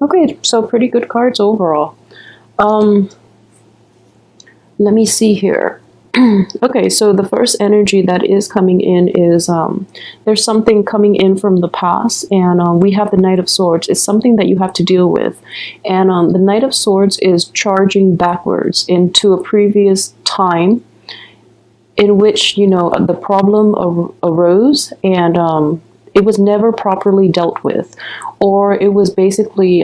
Okay, so pretty good cards overall. Um, Let me see here. Okay, so the first energy that is coming in is there's something coming in from the past, and we have the Knight of Swords. It's something that you have to deal with, and the Knight of Swords is charging backwards into a previous time in which the problem arose, and it was never properly dealt with, or it was basically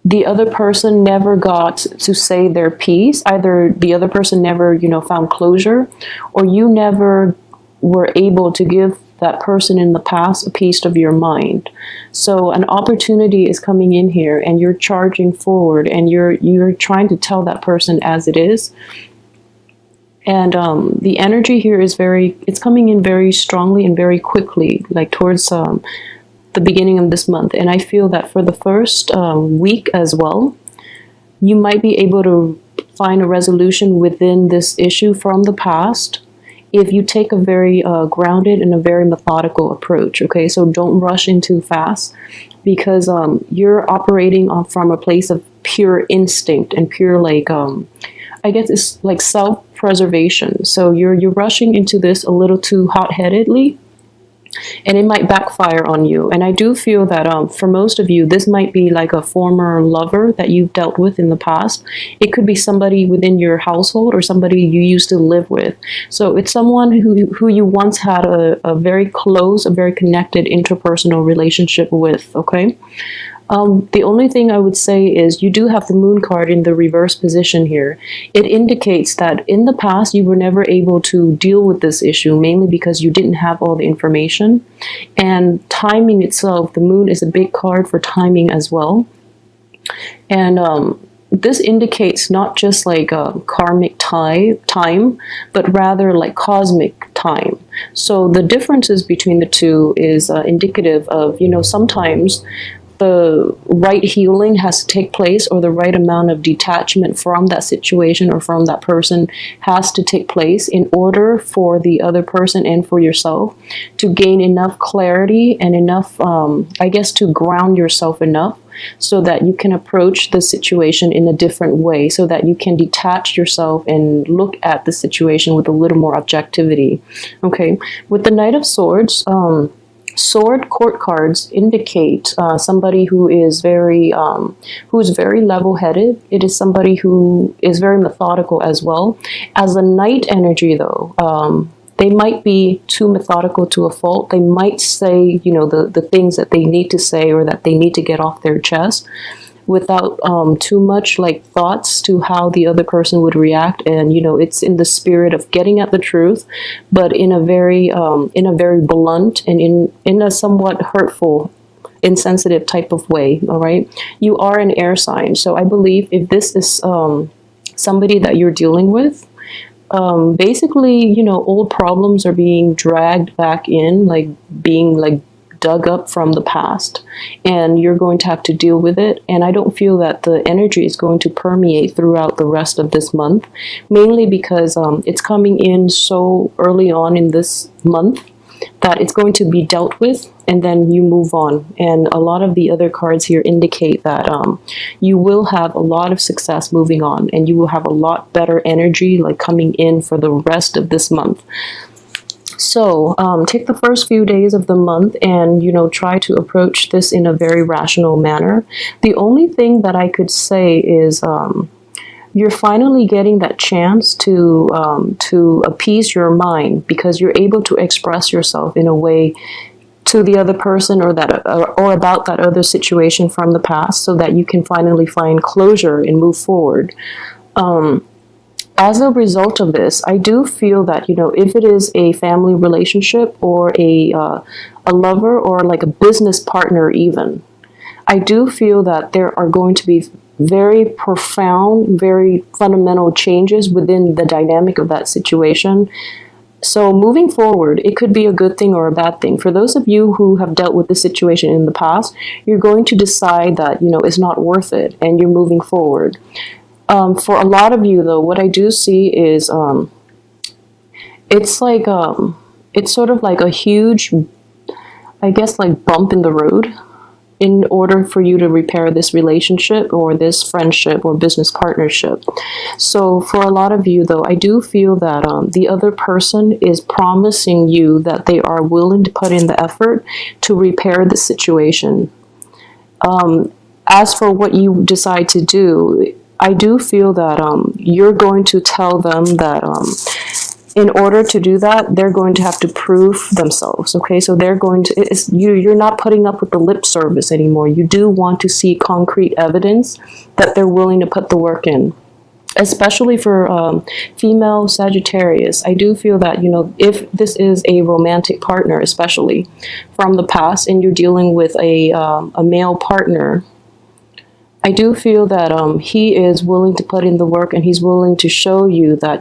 the other person never got to say their piece. Either the other person never, found closure, or you never were able to give that person in the past a piece of your mind. So an opportunity is coming in here, and you're charging forward, and you're trying to tell that person as it is. And the energy here is it's coming in very strongly and very quickly, like towards the beginning of this month. And I feel that for the first week as well, you might be able to find a resolution within this issue from the past if you take a very grounded and a very methodical approach. Okay, so don't rush in too fast, because you're operating from a place of pure instinct and pure, like, I guess it's like self-preservation. So you're rushing into this a little too hot-headedly, and it might backfire on you. And I do feel that for most of you, this might be like a former lover that you've dealt with in the past. It could be somebody within your household or somebody you used to live with. So it's someone who you once had a very close, a very connected interpersonal relationship with, okay? The only thing I would say is you do have the Moon card in the reverse position here. It indicates that in the past you were never able to deal with this issue, mainly because you didn't have all the information. And timing itself, the Moon is a big card for timing as well. And this indicates not just like a karmic time, but rather like cosmic time. So the differences between the two is indicative of, sometimes the right healing has to take place, or the right amount of detachment from that situation or from that person has to take place in order for the other person and for yourself to gain enough clarity and enough, I guess, to ground yourself enough so that you can approach the situation in a different way, so that you can detach yourself and look at the situation with a little more objectivity. Okay, with the Knight of Swords, Sword court cards indicate somebody who is very level-headed. It is somebody who is very methodical as well. As a Knight energy, though, they might be too methodical to a fault. They might say, the things that they need to say or that they need to get off their chest without too much like thoughts to how the other person would react. And it's in the spirit of getting at the truth, but in a very blunt and in a somewhat hurtful, insensitive type of way. All right, you are an air sign, so I believe if this is somebody that you're dealing with, basically old problems are being dragged back in, like being like dug up from the past, and you're going to have to deal with it. And I don't feel that the energy is going to permeate throughout the rest of this month, mainly because it's coming in so early on in this month that it's going to be dealt with, and then you move on. And a lot of the other cards here indicate that you will have a lot of success moving on, and you will have a lot better energy like coming in for the rest of this month. So take the first few days of the month and, try to approach this in a very rational manner. The only thing that I could say is you're finally getting that chance to appease your mind, because you're able to express yourself in a way to the other person or about that other situation from the past, so that you can finally find closure and move forward. As a result of this, I do feel that, if it is a family relationship or a lover or like a business partner even, I do feel that there are going to be very profound, very fundamental changes within the dynamic of that situation. So moving forward, it could be a good thing or a bad thing. For those of you who have dealt with this situation in the past, you're going to decide that, it's not worth it, and you're moving forward. For a lot of you, though, what I do see is it's like it's sort of like a huge, I guess, like bump in the road, in order for you to repair this relationship or this friendship or business partnership. So for a lot of you, though, I do feel that the other person is promising you that they are willing to put in the effort to repair the situation. As for what you decide to do, I do feel that you're going to tell them that in order to do that, they're going to have to prove themselves. Okay, so they're going to, you're not putting up with the lip service anymore. You do want to see concrete evidence that they're willing to put the work in. Especially for female Sagittarius, I do feel that, if this is a romantic partner, especially from the past, and you're dealing with a male partner, I do feel that he is willing to put in the work, and he's willing to show you that,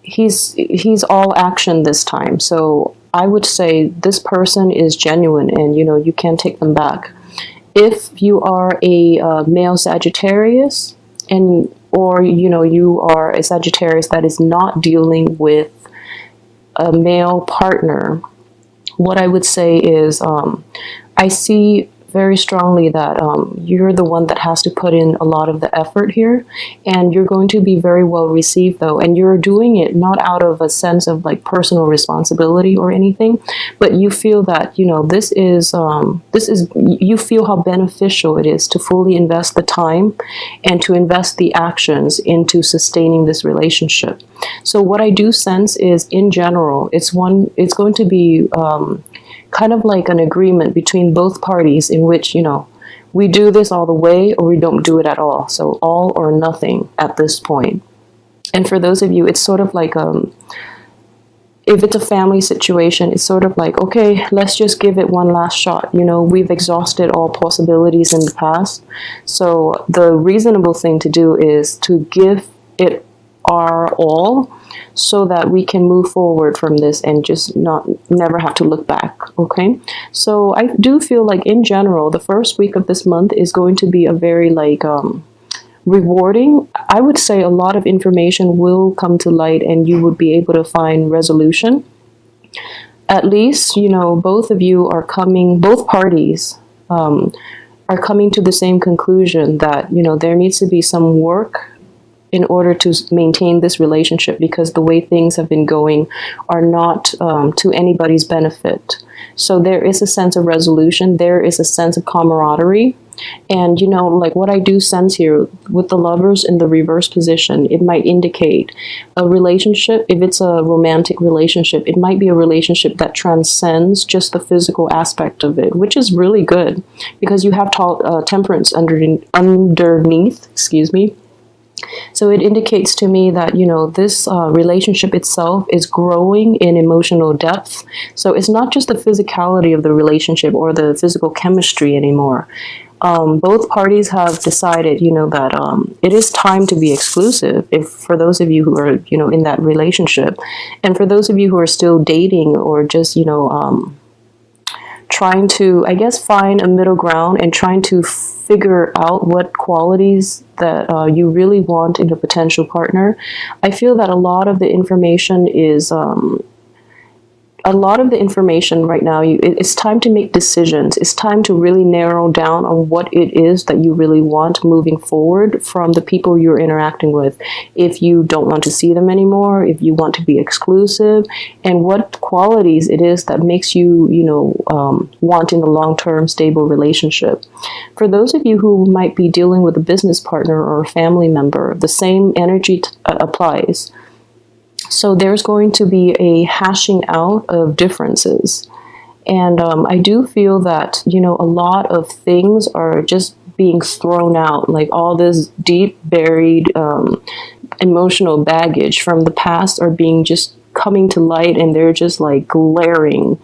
he's all action this time. So I would say this person is genuine, and, you can take them back. If you are a male Sagittarius, or you are a Sagittarius that is not dealing with a male partner, what I would say is I see very strongly that you're the one that has to put in a lot of the effort here, and you're going to be very well received, though, and you're doing it not out of a sense of like personal responsibility or anything, but you feel that this is you feel how beneficial it is to fully invest the time and to invest the actions into sustaining this relationship. So what I do sense is, in general, it's going to be kind of like an agreement between both parties in which, we do this all the way or we don't do it at all. So all or nothing at this point. And for those of you, it's sort of like, if it's a family situation, it's sort of like, okay, let's just give it one last shot. We've exhausted all possibilities in the past. So the reasonable thing to do is to give it our all, so that we can move forward from this and just never have to look back. Okay, so I do feel like, in general, the first week of this month is going to be a very rewarding. I would say a lot of information will come to light, and you would be able to find resolution. At least, both parties are coming to the same conclusion that, there needs to be some work in order to maintain this relationship, because the way things have been going are not to anybody's benefit. So there is a sense of resolution, there is a sense of camaraderie. And, like what I do sense here with the Lovers in the reverse position, it might indicate a relationship. If it's a romantic relationship, it might be a relationship that transcends just the physical aspect of it, which is really good, because you have temperance underneath, excuse me. So it indicates to me that, this relationship itself is growing in emotional depth. So it's not just the physicality of the relationship or the physical chemistry anymore. Both parties have decided, that it is time to be exclusive, for those of you who are, in that relationship. And for those of you who are still dating, or just, trying to, I guess, find a middle ground and trying to figure out what qualities that you really want in a potential partner, I feel that a lot of the information is right now, it's time to make decisions. It's time to really narrow down on what it is that you really want moving forward from the people you're interacting with. If you don't want to see them anymore, if you want to be exclusive, and what qualities it is that makes you, want in a long-term stable relationship. For those of you who might be dealing with a business partner or a family member, the same energy applies. So there's going to be a hashing out of differences. And I do feel that, a lot of things are just being thrown out, like all this deep buried emotional baggage from the past are being just coming to light, and they're just like glaring.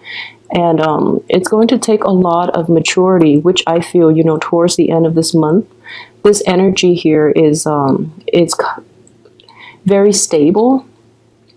And it's going to take a lot of maturity, which I feel, towards the end of this month, this energy here is, it's very stable.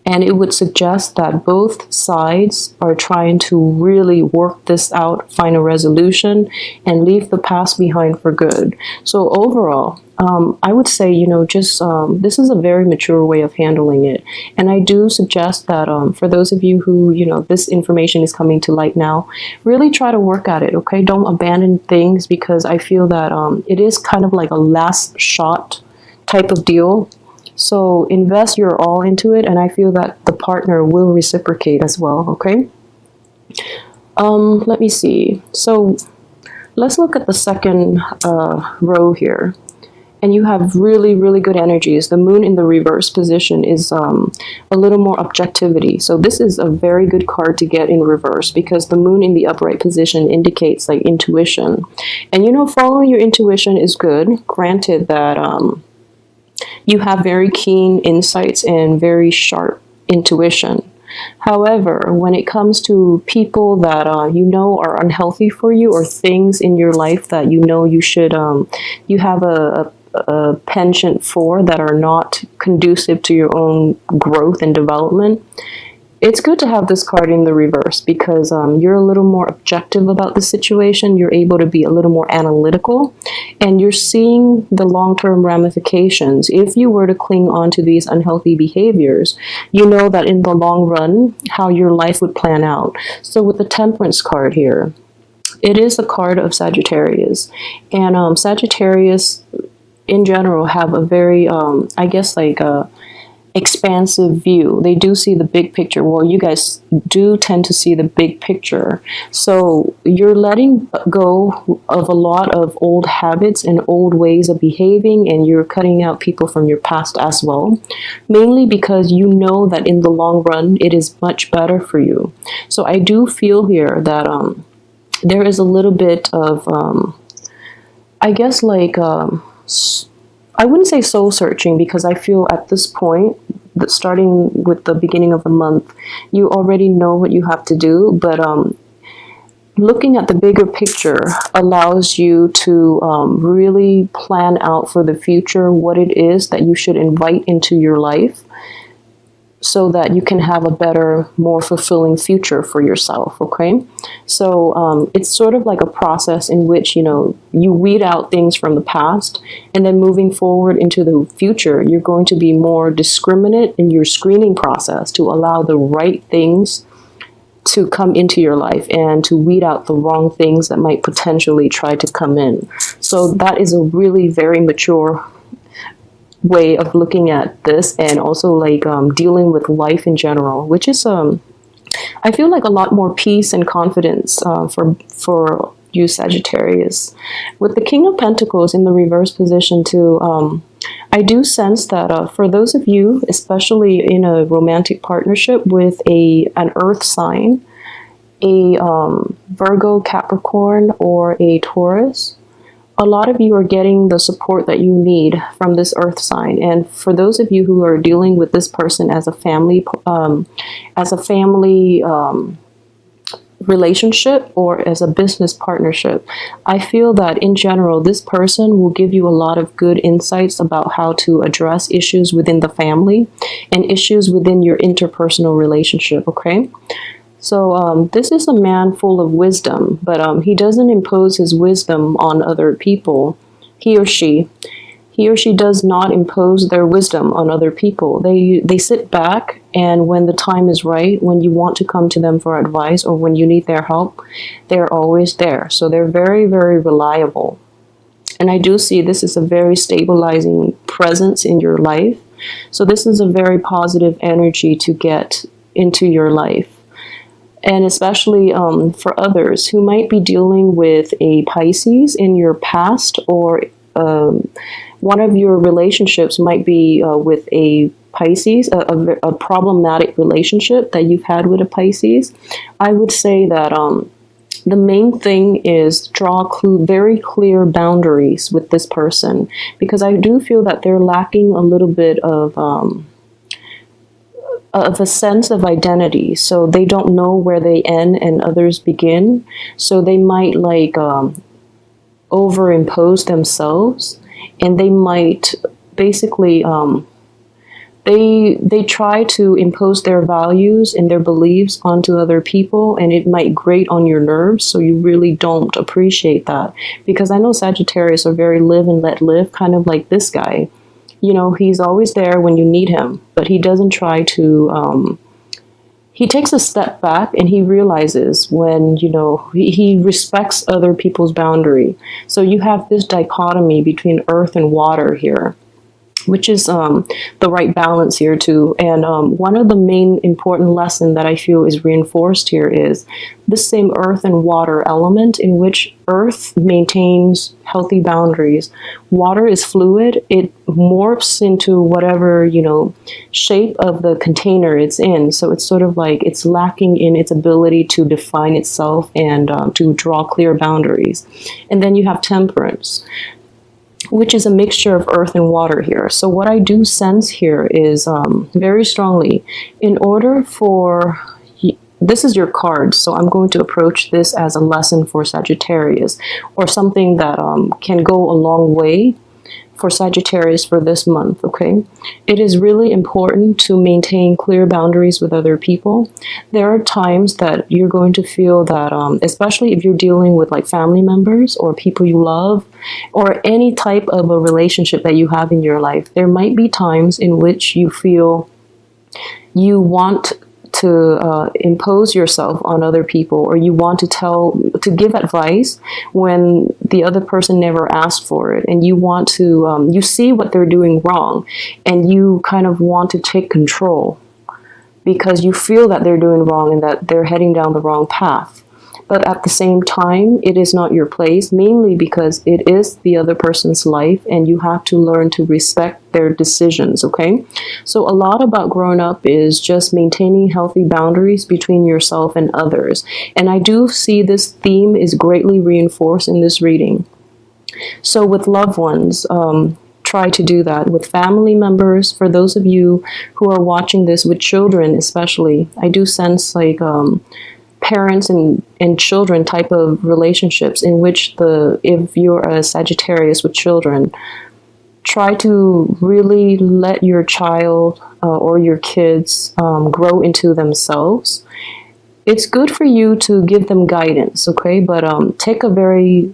And it would suggest that both sides are trying to really work this out, find a resolution, and leave the past behind for good. So overall, I would say, just this is a very mature way of handling it. And I do suggest that for those of you who, this information is coming to light now, really try to work at it, okay? Don't abandon things, because I feel that it is kind of like a last shot type of deal. So invest your all into it, and I feel that the partner will reciprocate as well, okay? Let me see. So let's look at the second row here. And you have really, really good energies. The moon in the reverse position is a little more objectivity. So this is a very good card to get in reverse, because the moon in the upright position indicates like intuition. And following your intuition is good, granted that you have very keen insights and very sharp intuition. However, when it comes to people that are unhealthy for you, or things in your life that you should you have a penchant for, that are not conducive to your own growth and development, it's good to have this card in the reverse, because you're a little more objective about the situation. You're able to be a little more analytical, and you're seeing the long-term ramifications. If you were to cling on to these unhealthy behaviors, you know that in the long run, how your life would plan out. So with the Temperance card here, it is a card of Sagittarius, and Sagittarius in general have a very, expansive view. They do see the big picture. Well, you guys do tend to see the big picture. So you're letting go of a lot of old habits and old ways of behaving, and you're cutting out people from your past as well, mainly because you know that in the long run, it is much better for you. So I do feel here that there is a little bit of, I wouldn't say soul searching, because I feel at this point, that starting with the beginning of the month, you already know what you have to do. But looking at the bigger picture allows you to really plan out for the future what it is that you should invite into your life, so that you can have a better, more fulfilling future for yourself, okay? So it's sort of like a process in which, you weed out things from the past, and then moving forward into the future, you're going to be more discriminate in your screening process to allow the right things to come into your life, and to weed out the wrong things that might potentially try to come in. So that is a really very mature way of looking at this, and also like dealing with life in general, which is I feel like a lot more peace and confidence for you Sagittarius. With the King of Pentacles in the reverse position too, I do sense that for those of you, especially in a romantic partnership with an earth sign, a Virgo, Capricorn, or a Taurus, a lot of you are getting the support that you need from this earth sign. And for those of you who are dealing with this person as a family relationship, or as a business partnership, I feel that in general, this person will give you a lot of good insights about how to address issues within the family and issues within your interpersonal relationship, okay? So this is a man full of wisdom, but he doesn't impose his wisdom on other people. He or she does not impose their wisdom on other people. They sit back, and when the time is right, when you want to come to them for advice, or when you need their help, they're always there. So they're very, very reliable. And I do see this is a very stabilizing presence in your life. So this is a very positive energy to get into your life. And especially for others who might be dealing with a Pisces in your past, or one of your relationships might be with a Pisces, a problematic relationship that you've had with a Pisces. I would say that the main thing is draw very clear boundaries with this person, because I do feel that they're lacking a little bit of a sense of identity. So they don't know where they end and others begin. So they might like overimpose themselves, and they might basically They try to impose their values and their beliefs onto other people, and it might grate on your nerves, so you really don't appreciate that. Because I know Sagittarius are very live and let live, kind of like this guy. You know, he's always there when you need him, but he doesn't try to, he takes a step back and he realizes when, you know, he respects other people's boundary. So you have this dichotomy between earth and water here, which is the right balance here too. And one of the main important lesson that I feel is reinforced here is this same earth and water element, in which earth maintains healthy boundaries. Water is fluid. It morphs into whatever, you know, shape of the container it's in. So it's sort of like it's lacking in its ability to define itself and to draw clear boundaries. And then you have temperance, which is a mixture of earth and water here. So what I do sense here is very strongly, in order for, this is your card, so I'm going to approach this as a lesson for Sagittarius, or something that can go a long way for Sagittarius for this month, okay? It is really important to maintain clear boundaries with other people. There are times that you're going to feel that, especially if you're dealing with like family members or people you love, or any type of a relationship that you have in your life, there might be times in which you feel you want to impose yourself on other people, or you want to give advice when the other person never asked for it, and you want to you see what they're doing wrong, and you kind of want to take control because you feel that they're doing wrong and that they're heading down the wrong path. But at the same time, it is not your place, mainly because it is the other person's life, and you have to learn to respect their decisions, okay? So a lot about growing up is just maintaining healthy boundaries between yourself and others. And I do see this theme is greatly reinforced in this reading. So with loved ones, try to do that. With family members, for those of you who are watching this with children especially, I do sense like parents and children type of relationships in which if you're a Sagittarius with children, try to really let your child or your kids grow into themselves. It's good for you to give them guidance, okay? But take a very,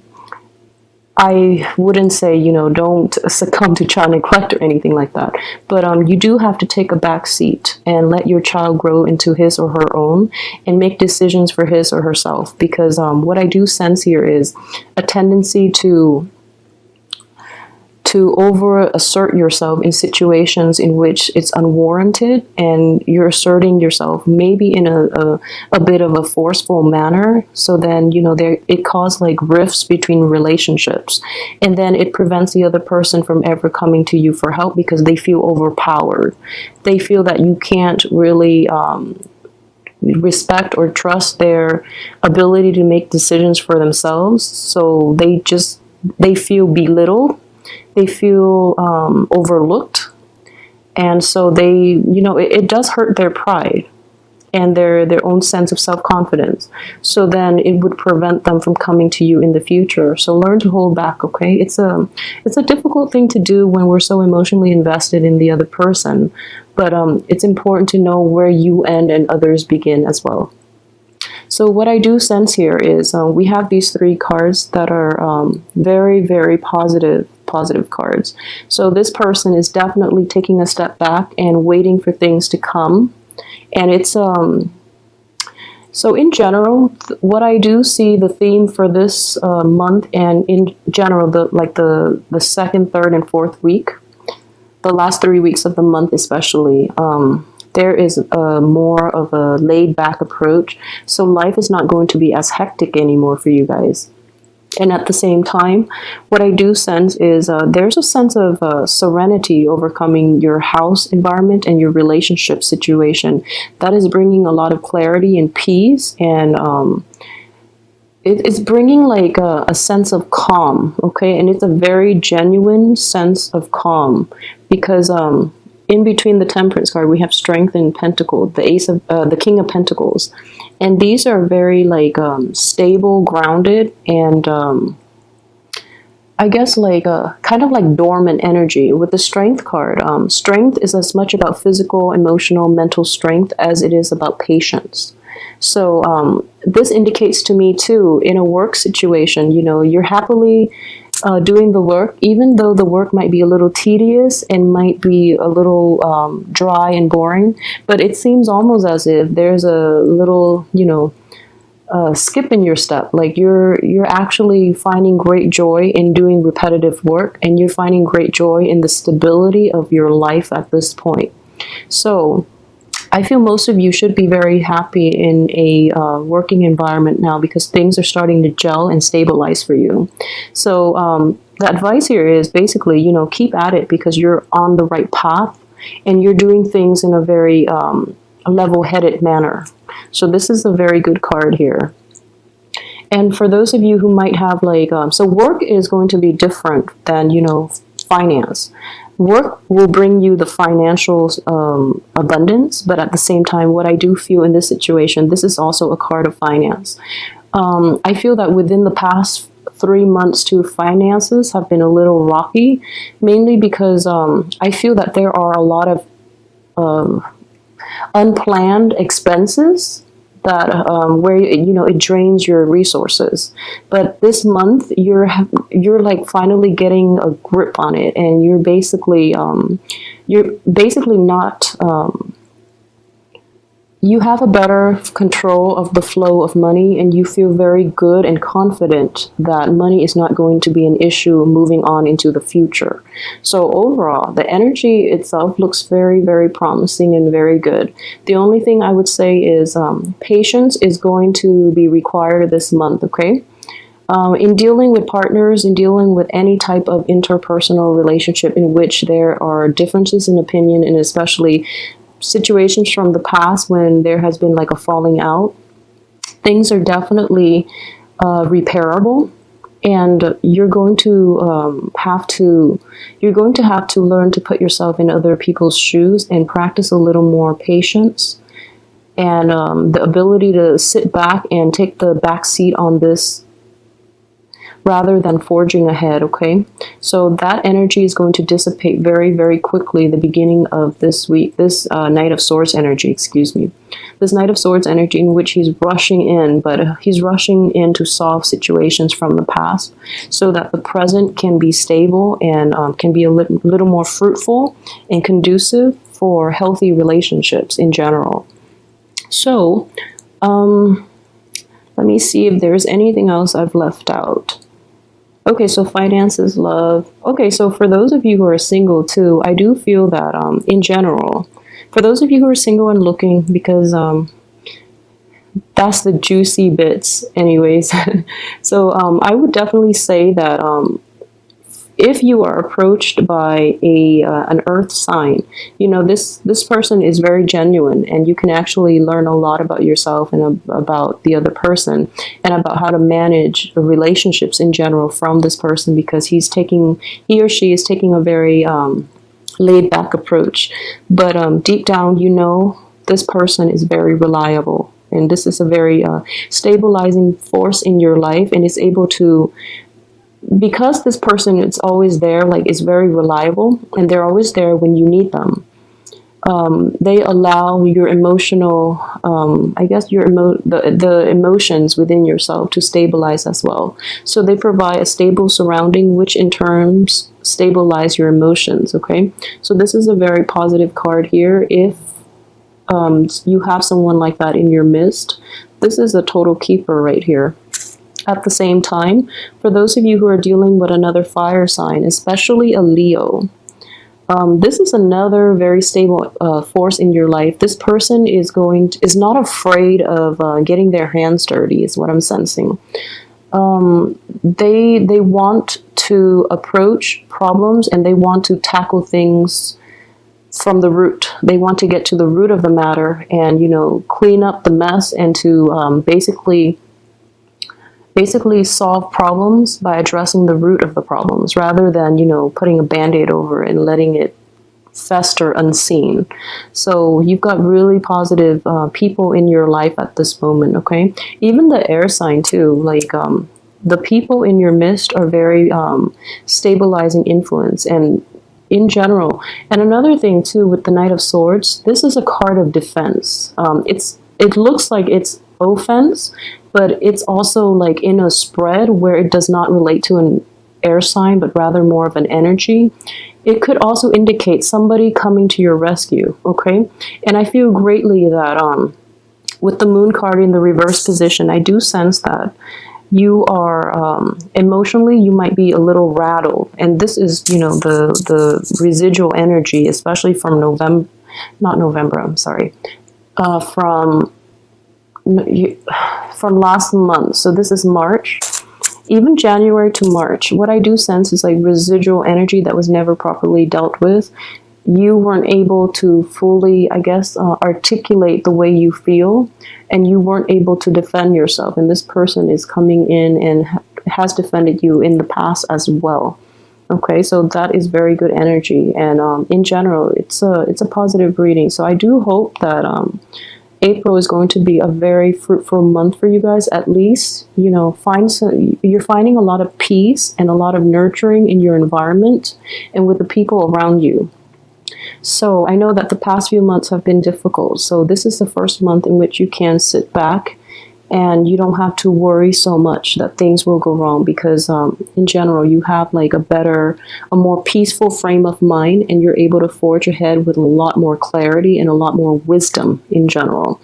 I wouldn't say, you know, don't succumb to child neglect or anything like that. But you do have to take a back seat and let your child grow into his or her own and make decisions for his or herself. Because what I do sense here is a tendency to over assert yourself in situations in which it's unwarranted, and you're asserting yourself maybe in a bit of a forceful manner. So then, you know, it causes like rifts between relationships, and then it prevents the other person from ever coming to you for help because they feel overpowered. They feel that you can't really respect or trust their ability to make decisions for themselves. So they feel belittled. They feel overlooked, and so they, you know, it does hurt their pride and their own sense of self-confidence. So then it would prevent them from coming to you in the future. So learn to hold back, okay? It's a difficult thing to do when we're so emotionally invested in the other person, but it's important to know where you end and others begin as well. So what I do sense here is we have these three cards that are very, very positive cards. So this person is definitely taking a step back and waiting for things to come. And it's so in general, what I do see the theme for this month, and in general, the second, third, and fourth week, the last 3 weeks of the month especially, there is more of a laid-back approach. So life is not going to be as hectic anymore for you guys. And at the same time, what I do sense is there's a sense of serenity overcoming your house environment and your relationship situation. That is bringing a lot of clarity and peace, and it's bringing like a sense of calm, okay? And it's a very genuine sense of calm, because in between the Temperance card, we have Strength and Pentacle, the King of Pentacles. And these are very like stable, grounded, and I guess like a kind of like dormant energy with the strength card. Strength is as much about physical, emotional, mental strength as it is about patience. So this indicates to me too, in a work situation, you know, you're happily doing the work, even though the work might be a little tedious and might be a little dry and boring, but it seems almost as if there's a little, you know, skip in your step. Like you're actually finding great joy in doing repetitive work, and you're finding great joy in the stability of your life at this point. So I feel most of you should be very happy in a working environment now, because things are starting to gel and stabilize for you. So the advice here is basically, you know, keep at it, because you're on the right path and you're doing things in a very level-headed manner. So this is a very good card here. And for those of you who might have like, so work is going to be different than, you know, finance. Work will bring you the financial abundance, but at the same time, what I do feel in this situation, this is also a card of finance. I feel that within the past 3 months too, finances have been a little rocky, mainly because I feel that there are a lot of unplanned expenses that where, you know, it drains your resources. But this month you're like finally getting a grip on it, and you're basically not you have a better control of the flow of money, and you feel very good and confident that money is not going to be an issue moving on into the future. So overall, the energy itself looks very, very promising and very good. The only thing I would say is patience is going to be required this month, okay? In dealing with partners, in dealing with any type of interpersonal relationship in which there are differences in opinion, and especially situations from the past when there has been like a falling out, things are definitely repairable, and you're going to have to learn to put yourself in other people's shoes and practice a little more patience and the ability to sit back and take the back seat on this rather than forging ahead, okay? So that energy is going to dissipate very, very quickly the beginning of this week, this Knight of Swords energy, excuse me. This Knight of Swords energy in which he's rushing in, but he's rushing in to solve situations from the past so that the present can be stable and can be a little more fruitful and conducive for healthy relationships in general. So, let me see if there's anything else I've left out. Okay, so finances, love. Okay, so for those of you who are single too, I do feel that in general, for those of you who are single and looking, because that's the juicy bits anyways. So I would definitely say that if you are approached by an earth sign, you know, this person is very genuine, and you can actually learn a lot about yourself and about the other person, and about how to manage relationships in general from this person, because he or she is taking a very laid back approach. But deep down, you know, this person is very reliable, and this is a very stabilizing force in your life, and is able to, because this person is always there, like is very reliable, and they're always there when you need them. They allow your emotional, I guess the emotions within yourself to stabilize as well. So they provide a stable surrounding, which in turns stabilize your emotions. Okay, so this is a very positive card here. If you have someone like that in your midst, this is a total keeper right here. At the same time, for those of you who are dealing with another fire sign, especially a Leo, this is another very stable force in your life. This person is not afraid of getting their hands dirty, is what I'm sensing. They want to approach problems, and they want to tackle things from the root. They want to get to the root of the matter and, you know, clean up the mess, and to basically solve problems by addressing the root of the problems, rather than, you know, putting a band-aid over it and letting it fester unseen. So you've got really positive people in your life at this moment, okay? Even the air sign too, like the people in your midst are very stabilizing influence, and in general. And another thing too with the Knight of Swords, this is a card of defense. It looks like it's offense, but it's also like in a spread where it does not relate to an air sign, but rather more of an energy. It could also indicate somebody coming to your rescue, okay? And I feel greatly that with the Moon card in the reverse position, I do sense that you are emotionally, you might be a little rattled. And this is, you know, the residual energy, especially from November, not November, I'm sorry, from last month. So this is March. Even January to March, what I do sense is like residual energy that was never properly dealt with. You weren't able to fully, I guess, articulate the way you feel, and you weren't able to defend yourself. And this person is coming in and has defended you in the past as well. Okay, so that is very good energy. And in general, it's a positive reading. So I do hope that April is going to be a very fruitful month for you guys. At least, you know, you're finding a lot of peace and a lot of nurturing in your environment and with the people around you. So I know that the past few months have been difficult. So this is the first month in which you can sit back and you don't have to worry so much that things will go wrong, because in general, you have like a more peaceful frame of mind, and you're able to forge ahead with a lot more clarity and a lot more wisdom in general.